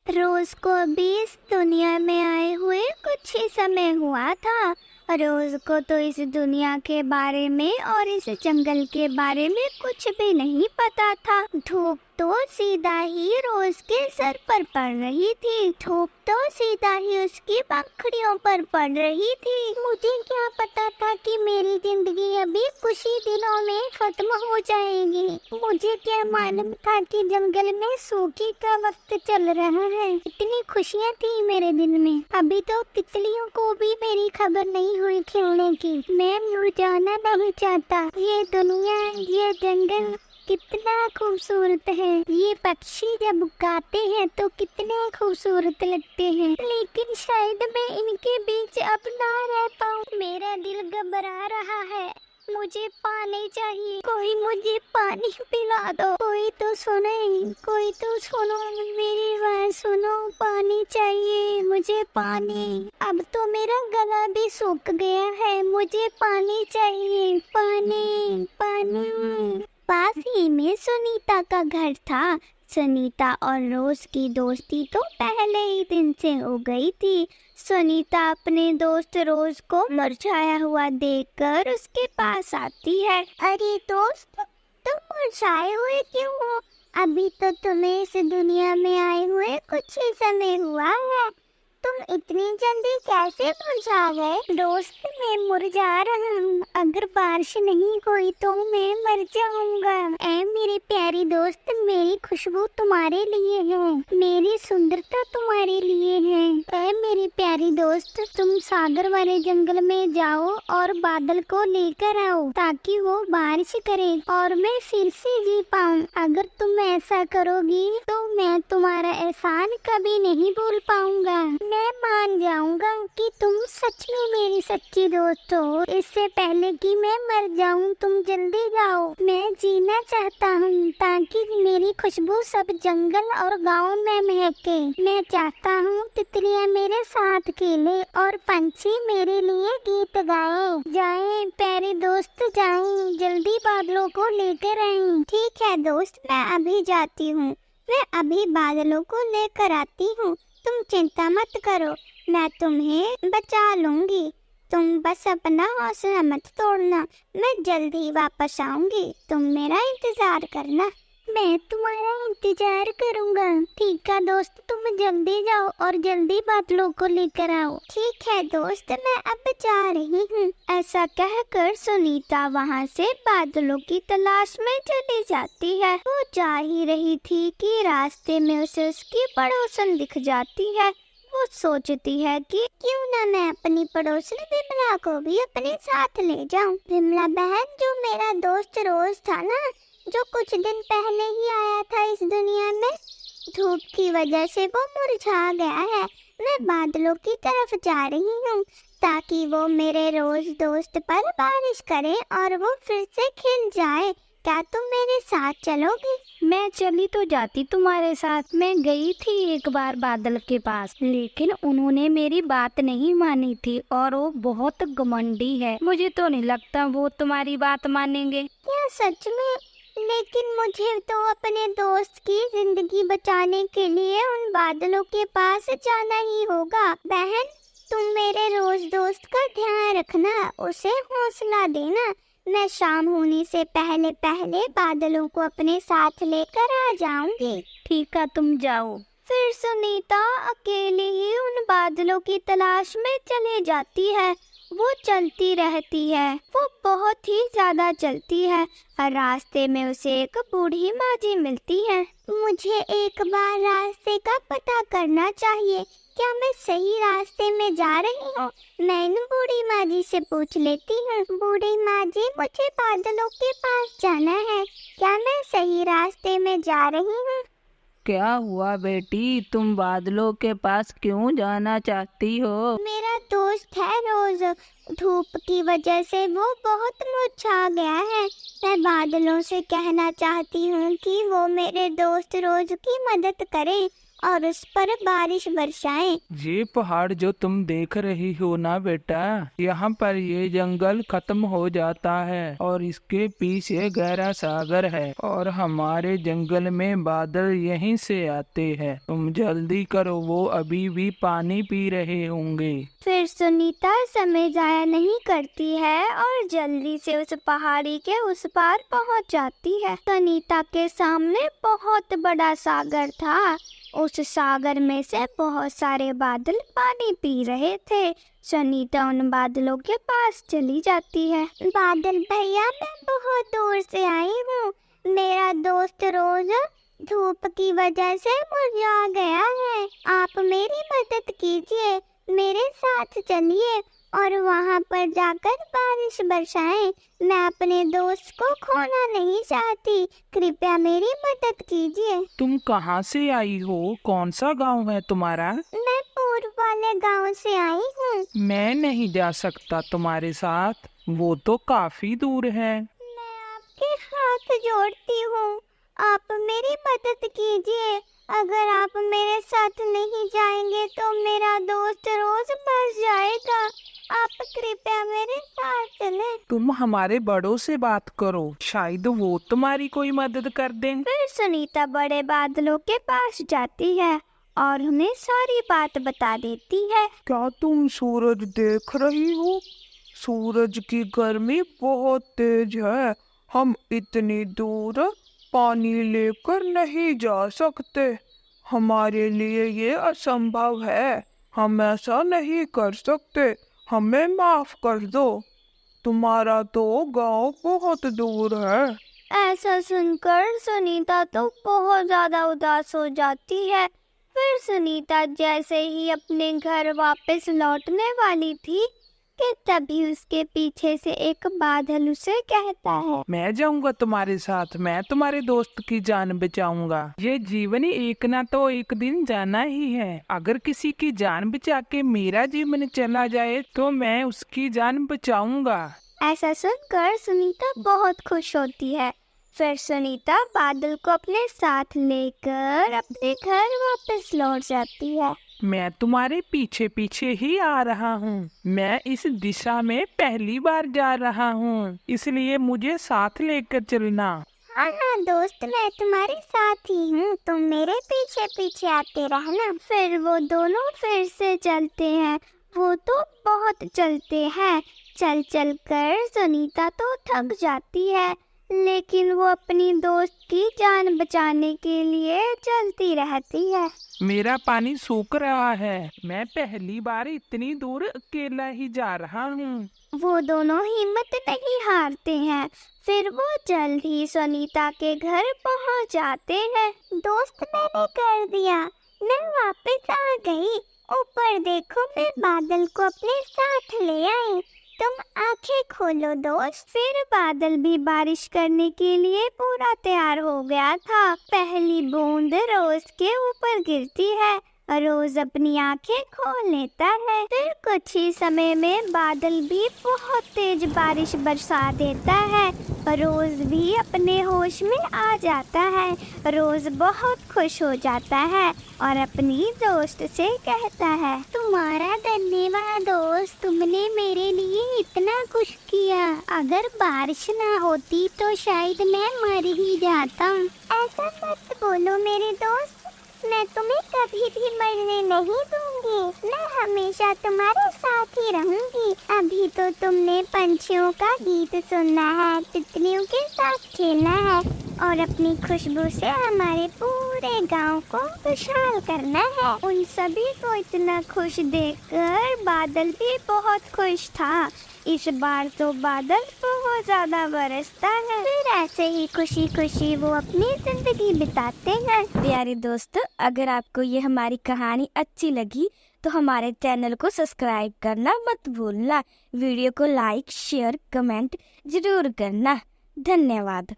रोज को अभी इस दुनिया में आए हुए कुछ ही समय हुआ था। रोज को तो इस दुनिया के बारे में और इस जंगल के बारे में कुछ भी नहीं पता था। धूप तो सीधा ही रोज के सर पर पड़ रही थी। धूप तो सीधा ही उसकी पंखुड़ियों पर पड़ रही थी। मुझे क्या पता था कि मेरी जिंदगी अभी कुछ ही दिनों में खत्म हो जाएगी। मुझे क्या मालूम था कि जंगल में सूखे का वक्त चल रहा है। इतनी खुशियाँ थी मेरे दिल में। अभी तो तितलियों को भी मेरी खबर नहीं हुई खिलने की। मैं मर जाना नहीं चाहता। ये दुनिया, ये जंगल कितना खूबसूरत है। ये पक्षी जब गाते हैं तो कितने खूबसूरत लगते हैं, लेकिन शायद मैं इनके बीच अब ना रह पाऊँ। मेरा दिल घबरा रहा है। मुझे पानी चाहिए। कोई मुझे पानी पिला दो। कोई तो सुने, कोई तो सुनो, मेरी आवाज़ सुनो। पानी चाहिए मुझे, पानी। अब तो मेरा गला भी सूख गया है। मुझे पानी चाहिए, पानी पानी। पास ही में सुनीता का घर था। सुनीता और रोज की दोस्ती तो पहले ही दिन से हो गई थी। सुनीता अपने दोस्त रोज को मुरझाया हुआ देखकर उसके पास आती है। अरे दोस्त, तुम मुरझाए हुए क्यों हो? अभी तो तुम्हें इस दुनिया में आए हुए कुछ ही समय हुआ है। तुम इतनी जल्दी कैसे मुरझा गए? दोस्त, मैं मुरझा रहा हूँ। अगर बारिश नहीं हुई तो मैं मर जाऊंगा। ऐ मेरी प्यारी दोस्त, मेरी खुशबू तुम्हारे लिए है। मेरी सुंदरता तुम्हारे लिए है। ऐ मेरी प्यारी दोस्त, तुम सागर वाले जंगल में जाओ और बादल को लेकर आओ ताकि वो बारिश करे और मैं फिर से जी पाऊँ। अगर तुम ऐसा करोगी तो मैं तुम्हारा एहसान कभी नहीं भूल पाऊंगा। मैं मान जाऊंगा कि तुम सच में मेरी सच्ची दोस्त हो। इससे पहले कि मैं मर जाऊं, तुम जल्दी जाओ। मैं जीना चाहता हूँ ताकि मेरी खुशबू सब जंगल और गांव में महके। मैं चाहता हूँ तितलियाँ मेरे साथ खेले और पंछी मेरे लिए गीत गाएं। जाएं प्यारे दोस्त, जाएं, जल्दी बादलों को लेकर आएं। ठीक है दोस्त, मैं अभी जाती हूँ। मैं अभी बादलों को लेकर आती हूँ। तुम चिंता मत करो, मैं तुम्हें बचा लूंगी। तुम बस अपना हौसला मत तोड़ना। मैं जल्दी वापस आऊंगी। तुम मेरा इंतजार करना। मैं तुम्हारा इंतजार करूंगा। ठीक है दोस्त, तुम जल्दी जाओ और जल्दी बादलों को लेकर आओ। ठीक है दोस्त, मैं अब जा रही हूँ। ऐसा कहकर सुनीता वहाँ से बादलों की तलाश में चली जाती है। वो जा ही रही थी कि रास्ते में उसे उसकी पड़ोसन दिख जाती है। वो सोचती है कि क्यों ना मैं अपनी पड़ोसन विमला को भी अपने साथ ले जाऊं। विमला बहन, जो मेरा दोस्त रोज था ना, जो कुछ दिन पहले ही आया था इस दुनिया में, धूप की वजह से वो मुरझा गया है। मैं बादलों की तरफ जा रही हूँ ताकि वो मेरे रोज दोस्त पर बारिश करे और वो फिर से खिल जाए। क्या तुम मेरे साथ चलोगी? मैं चली तो जाती तुम्हारे साथ। मैं गई थी एक बार बादल के पास, लेकिन उन्होंने मेरी बात नहीं मानी थी और वो बहुत घमंडी है। मुझे तो नहीं लगता वो तुम्हारी बात मानेंगे। क्या सच में? लेकिन मुझे तो अपने दोस्त की जिंदगी बचाने के लिए उन बादलों के पास जाना ही होगा। बहन, तुम मेरे रोज दोस्त का ध्यान रखना, उसे हौसला देना। मैं शाम होने से पहले पहले बादलों को अपने साथ लेकर आ जाऊंगी। ठीक है, तुम जाओ। फिर सुनीता अकेले ही उन बादलों की तलाश में चले जाती है। वो चलती रहती है, वो बहुत ही ज्यादा चलती है और रास्ते में उसे एक बूढ़ी माँ जी मिलती है। मुझे एक बार रास्ते का पता करना चाहिए। क्या मैं सही रास्ते में जा रही हूँ? मैं इन बूढ़ी माँ जी से पूछ लेती हूँ। बूढ़ी माँ जी, मुझे बादलों के पास जाना है। क्या मैं सही रास्ते में जा रही हूँ? क्या हुआ बेटी, तुम बादलों के पास क्यों जाना चाहती हो? मेरा दोस्त है रोज, धूप की वजह से वो बहुत मुरझा गया है। मैं बादलों से कहना चाहती हूँ कि वो मेरे दोस्त रोज की मदद करें और उस पर बारिश बरसाएं। ये पहाड़ जो तुम देख रही हो ना बेटा, यहाँ पर ये जंगल खत्म हो जाता है और इसके पीछे गहरा सागर है और हमारे जंगल में बादल यहीं से आते हैं। तुम जल्दी करो, वो अभी भी पानी पी रहे होंगे। फिर सुनीता समय जाया नहीं करती है और जल्दी से उस पहाड़ी के उस पार पहुंच जाती है। सुनीता के सामने बहुत बड़ा सागर था। उस सागर में से बहुत सारे बादल पानी पी रहे थे। सुनीता उन बादलों के पास चली जाती है। बादल भैया, मैं बहुत दूर से आई हूँ। मेरा दोस्त रोज धूप की वजह से मुरझा गया है। आप मेरी मदद कीजिए, मेरे साथ चलिए और वहाँ पर जाकर बारिश बरसाएं। मैं अपने दोस्त को खोना नहीं चाहती, कृपया मेरी मदद कीजिए। तुम कहाँ से आई हो? कौन सा गांव है तुम्हारा? मैं पूर्व वाले गांव से आई हूँ। मैं नहीं जा सकता तुम्हारे साथ, वो तो काफी दूर है। मैं आपके हाथ जोड़ती हूँ, आप मेरी मदद कीजिए। अगर आप मेरे साथ नहीं जाएंगे तो मेरा दोस्त रोज मर जाएगा। आप कृपया मेरे साथ चलें। तुम हमारे बड़ों से बात करो, शायद वो तुम्हारी कोई मदद कर दें। फिर सुनीता बड़े बादलों के पास जाती है और उन्हें सारी बात बता देती है। क्या तुम सूरज देख रही हो? सूरज की गर्मी बहुत तेज है। हम इतनी दूर पानी लेकर नहीं जा सकते। हमारे लिए ये असंभव है। हम ऐसा नहीं कर सकते। हमें माफ कर दो। तुम्हारा तो गांव बहुत दूर है। ऐसा सुनकर सुनीता तो बहुत ज्यादा उदास हो जाती है। फिर सुनीता जैसे ही अपने घर वापस लौटने वाली थी कि तभी उसके पीछे से एक बादल उसे कहता है, मैं जाऊंगा तुम्हारे साथ, मैं तुम्हारे दोस्त की जान बचाऊंगा। ये जीवन एक ना तो एक दिन जाना ही है। अगर किसी की जान बचा के मेरा जीवन चला जाए तो मैं उसकी जान बचाऊंगा। ऐसा सुनकर सुनीता बहुत खुश होती है। फिर सुनीता बादल को अपने साथ लेकर अपने घर वापस लौट जाती है। मैं तुम्हारे पीछे पीछे ही आ रहा हूँ। मैं इस दिशा में पहली बार जा रहा हूँ, इसलिए मुझे साथ लेकर चलना। हाँ दोस्त, मैं तुम्हारे साथ ही हूँ, तुम मेरे पीछे पीछे आते रहना। फिर वो दोनों फिर से चलते हैं। वो तो बहुत चलते हैं। चल चल कर सुनीता तो थक जाती है, लेकिन वो अपनी दोस्त की जान बचाने के लिए चलती रहती है। मेरा पानी सूख रहा है। मैं पहली बार इतनी दूर अकेला ही जा रहा हूँ। वो दोनों हिम्मत नहीं हारते हैं। फिर वो जल्द ही सुनीता के घर पहुंच जाते हैं। दोस्त, मैंने कर दिया, मैं वापस आ गई। ऊपर देखो, मैं बादल को अपने साथ ले आई। तुम आंखें खोलो दोस्त। फिर बादल भी बारिश करने के लिए पूरा तैयार हो गया था। पहली बूंद रोज के ऊपर गिरती है। रोज अपनी आंखें खोल लेता है। फिर कुछ ही समय में बादल भी बहुत तेज बारिश बरसा देता है। रोज भी अपने होश में आ जाता है। रोज बहुत खुश हो जाता है और अपनी दोस्त से कहता है, तुम्हारा धन्यवाद दोस्त, तुमने मेरे लिए इतना कुछ किया। अगर बारिश ना होती तो शायद मैं मर ही जाता। ऐसा मत बोलो मेरे दोस्त, मैं तुम्हें कभी भी मरने नहीं दूंगी। मैं हमेशा तुम्हारे साथ ही रहूंगी। अभी तो तुमने पंछियों का गीत सुनना है, तितलियों के साथ खेलना है और अपनी खुशबू से हमारे पूरे गांव को खुशहाल करना है। उन सभी को इतना खुश देखकर बादल भी बहुत खुश था। इस बार तो बादल बहुत ज्यादा बरसता है। फिर ऐसे ही खुशी खुशी वो अपनी जिंदगी बिताते हैं। प्यारे दोस्तों, अगर आपको ये हमारी कहानी अच्छी लगी तो हमारे चैनल को सब्सक्राइब करना मत भूलना। वीडियो को लाइक, शेयर, कमेंट जरूर करना। धन्यवाद।